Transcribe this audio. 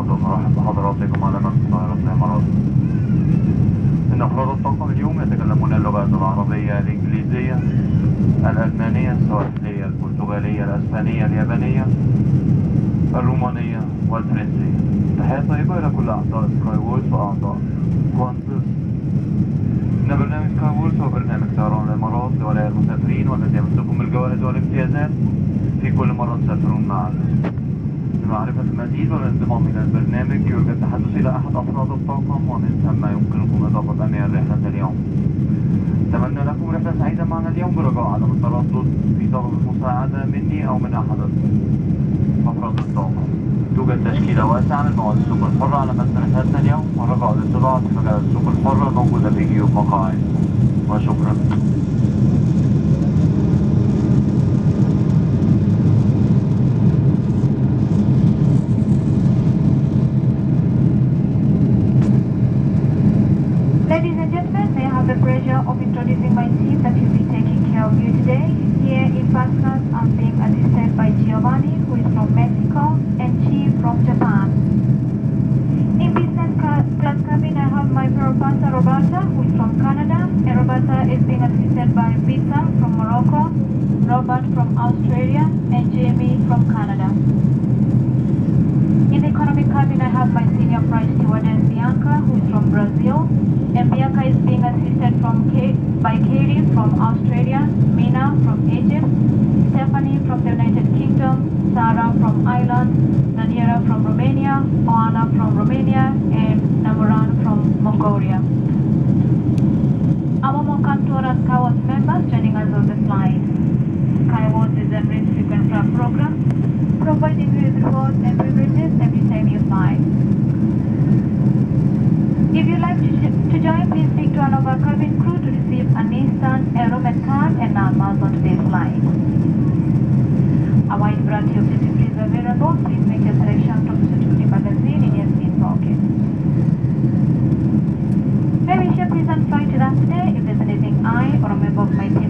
مرحب بحضراتكم على متن طائرة الإمارات. إن أفراد الطاقم اليوم يتكلمون اللغات العربية، الإنجليزية، الألمانية، السواحلية، البرتغالية، الأسبانية، اليابانية، الرومانية والفرنسية. تحية طيبة إلى كل أعضاء سكاي وورز وأعضاء كوانتس. إن برنامج سكاي وورز هو برنامج طيران الإمارات لولاية المسافرين والذي يمسكم الجوائز والامتيازات في كل مرة تسافرون معنا. لمعرفة المزيد والانضمام إلى البرنامج يرجى التحدث إلى أحد أفراد الطاقم ومن ثم يمكنكم إضافة أميال رحلة اليوم. أتمنى لكم رحلة سعيدة معنا اليوم برجاء عدم التردد في طلب المساعدة مني أو من أحد أفراد الطاقم. توجد تشكيلة واسعة من مواد السوق الحرة على متن رحلتنا اليوم ورجاء الاطلاع في مجال السوق الحرة الموجودة في جيوب مقاعد. وشكرا. Ladies and gentlemen, may I have the pleasure of introducing my team that will be taking care of you today. Here in first class, I'm being assisted by Giovanni, who is from Mexico, and Chi from Japan. In business class cabin, I have my professor Roberta, who is from Canada, and Roberta is being assisted by Vita from Morocco, Robert from Australia, and Jamie from Canada. In the economic cabin, I have my senior flight stewardess Bianca, who is from Brazil, and Bianca is being assisted by Katie from Australia, Mina from Egypt, Stephanie from the United Kingdom, Sarah from Ireland, Daniela from Romania, Oana from Romania, and Namuran from Mongolia. Our more Kantor and Skyward members joining us on the flight. Skyward is a very frequent program, providing you with rewards and privileges every time you fly. If you'd like to join, please speak to one of our cabin crew to receive an instant enrollment card and non-miles on today's flight. A wide variety of duty-free is available. Please make your selection from the security magazine in your seat pocket. May we share please on flight with us today. If there's anything I or a member of my team